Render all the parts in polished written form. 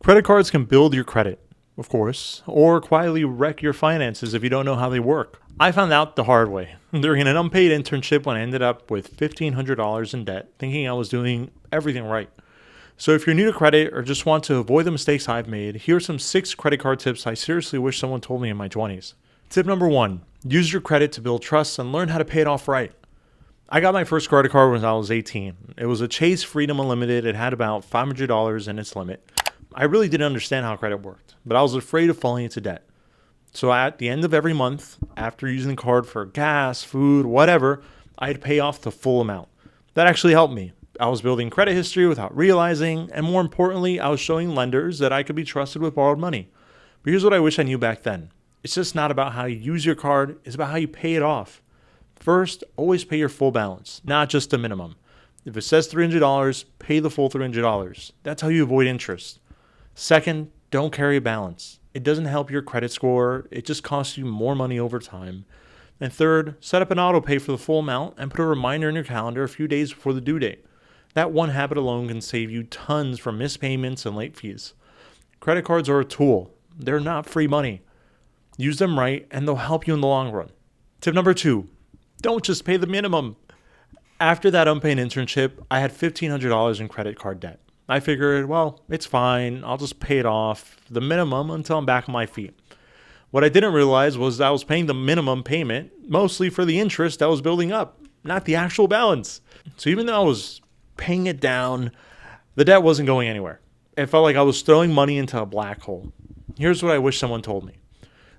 Credit cards can build your credit, of course, or quietly wreck your finances if you don't know how they work. I found out the hard way during an unpaid internship when I ended up with $1,500 in debt, thinking I was doing everything right. So if you're new to credit or just want to avoid the mistakes I've made, here are some 6 credit card tips I seriously wish someone told me in my 20s. Tip number 1, use your credit to build trust and learn how to pay it off right. I got my first credit card when I was 18. It was a Chase Freedom Unlimited. It had about $500 in its limit. I really didn't understand how credit worked, but I was afraid of falling into debt. So at the end of every month, after using the card for gas, food, whatever, I'd pay off the full amount. That actually helped me. I was building credit history without realizing, and more importantly, I was showing lenders that I could be trusted with borrowed money. But here's what I wish I knew back then. It's just not about how you use your card, it's about how you pay it off. First, always pay your full balance, not just the minimum. If it says $300, pay the full $300. That's how you avoid interest. Second, don't carry a balance. It doesn't help your credit score, it just costs you more money over time. And third, set up an auto pay for the full amount and put a reminder in your calendar a few days before the due date. That one habit alone can save you tons from missed payments and late fees. Credit cards are a tool. They're not free money. Use them right and they'll help you in the long run. Tip number 2, don't just pay the minimum. After that unpaid internship, I had $1,500 in credit card debt. I figured, well, it's fine. I'll just pay it off the minimum until I'm back on my feet. What I didn't realize was I was paying the minimum payment mostly for the interest that was building up, not the actual balance. So even though I was paying it down, the debt wasn't going anywhere. It felt like I was throwing money into a black hole. Here's what I wish someone told me.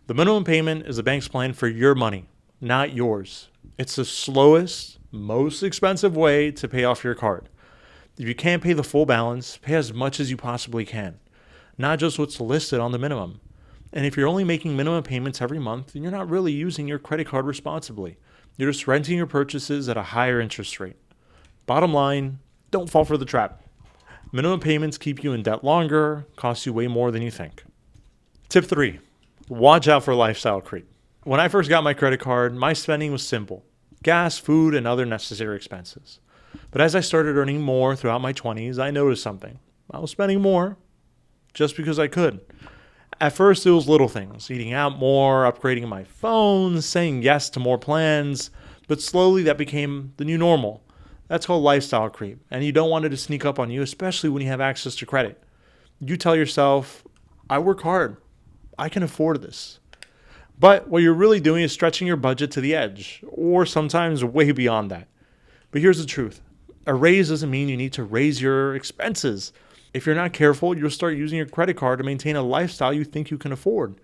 The minimum payment is the bank's plan for your money, not yours. It's the slowest, most expensive way to pay off your card. If you can't pay the full balance, pay as much as you possibly can, not just what's listed on the minimum. And if you're only making minimum payments every month, then you're not really using your credit card responsibly. You're just renting your purchases at a higher interest rate. Bottom line, don't fall for the trap. Minimum payments keep you in debt longer, cost you way more than you think. Tip 3, watch out for lifestyle creep. When I first got my credit card, my spending was simple: gas, food, and other necessary expenses. But as I started earning more throughout my 20s, I noticed something. I was spending more just because I could. At first, it was little things: eating out more, upgrading my phone, saying yes to more plans. But slowly that became the new normal. That's called lifestyle creep, and you don't want it to sneak up on you, especially when you have access to credit. You tell yourself, I work hard. I can afford this. But what you're really doing is stretching your budget to the edge, or sometimes way beyond that. But here's the truth. A raise doesn't mean you need to raise your expenses. If you're not careful, you'll start using your credit card to maintain a lifestyle you think you can afford,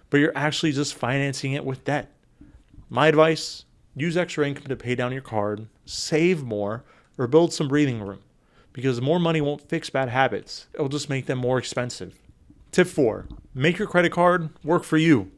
but you're actually just financing it with debt. My advice: use extra income to pay down your card, save more, or build some breathing room, because more money won't fix bad habits. It'll just make them more expensive. Tip 4, make your credit card work for you.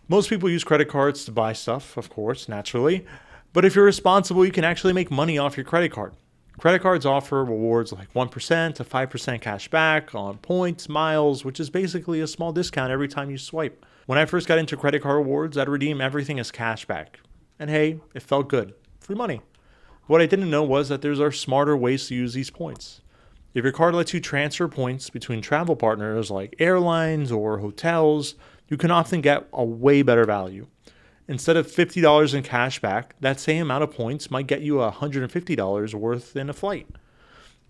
Most people use credit cards to buy stuff, of course, naturally, but if you're responsible, you can actually make money off your credit card. Credit cards offer rewards like 1% to 5% cash back on points, miles, which is basically a small discount every time you swipe. When I first got into credit card rewards, I'd redeem everything as cash back. And hey, it felt good. Free money. What I didn't know was that there are smarter ways to use these points. If your card lets you transfer points between travel partners like airlines or hotels, you can often get a way better value. Instead of $50 in cash back, that same amount of points might get you $150 worth in a flight.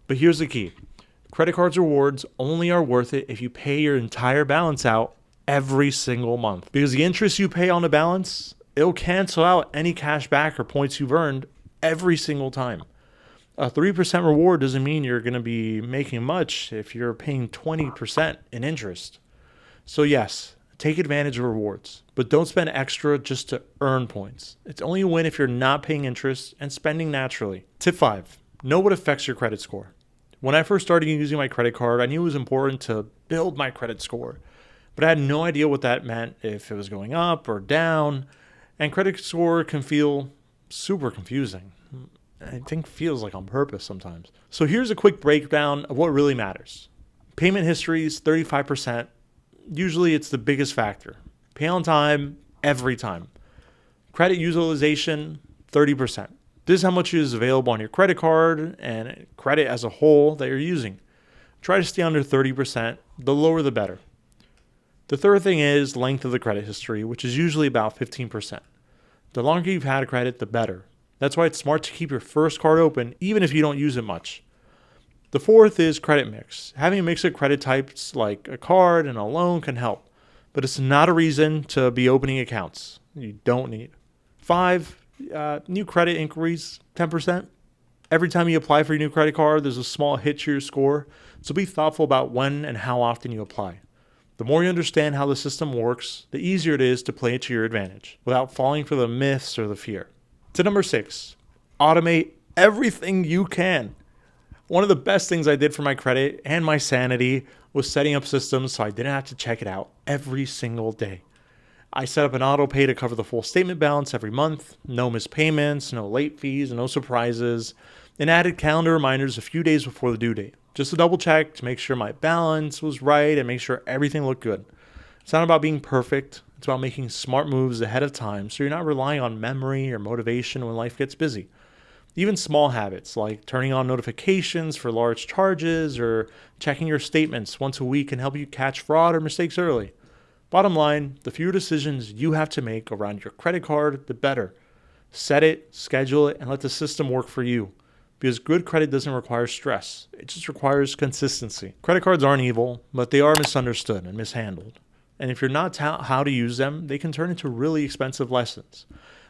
But here's the key. Credit cards rewards only are worth it if you pay your entire balance out every single month. Because the interest you pay on the balance, it'll cancel out any cash back or points you've earned every single time. A 3% reward doesn't mean you're going to be making much if you're paying 20% in interest. So yes, take advantage of rewards, but don't spend extra just to earn points. It's only a win if you're not paying interest and spending naturally. Tip 5, know what affects your credit score. When I first started using my credit card, I knew it was important to build my credit score, but I had no idea what that meant, if it was going up or down, and credit score can feel super confusing. I think feels like on purpose sometimes. So here's a quick breakdown of what really matters. Payment history is 35%. Usually it's the biggest factor. Pay on time, every time. Credit utilization, 30%. This is how much is available on your credit card and credit as a whole that you're using. Try to stay under 30%. The lower the better. The third thing is length of the credit history, which is usually about 15%. The longer you've had a credit, the better. That's why it's smart to keep your first card open, even if you don't use it much. The fourth is credit mix. Having a mix of credit types like a card and a loan can help, but it's not a reason to be opening accounts. You don't need. 5, new credit inquiries, 10%. Every time you apply for your new credit card, there's a small hit to your score, so be thoughtful about when and how often you apply. The more you understand how the system works, the easier it is to play it to your advantage without falling for the myths or the fear. To number 6, automate everything you can. One of the best things I did for my credit and my sanity was setting up systems so I didn't have to check it out every single day. I set up an auto pay to cover the full statement balance every month, no missed payments, no late fees, no surprises, and added calendar reminders a few days before the due date, just to double check to make sure my balance was right and make sure everything looked good. It's not about being perfect, it's about making smart moves ahead of time so you're not relying on memory or motivation when life gets busy. Even small habits like turning on notifications for large charges or checking your statements once a week can help you catch fraud or mistakes early. Bottom line, the fewer decisions you have to make around your credit card, the better. Set it, schedule it, and let the system work for you. Because good credit doesn't require stress. It just requires consistency. Credit cards aren't evil, but they are misunderstood and mishandled. And if you're not taught how to use them, they can turn into really expensive lessons.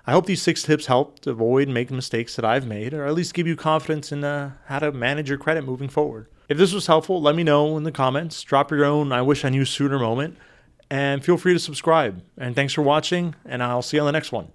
I hope these 6 tips helped avoid making mistakes that I've made, or at least give you confidence in how to manage your credit moving forward. If this was helpful, let me know in the comments. Drop your own I wish I knew sooner moment, and feel free to subscribe. And thanks for watching, and I'll see you on the next one.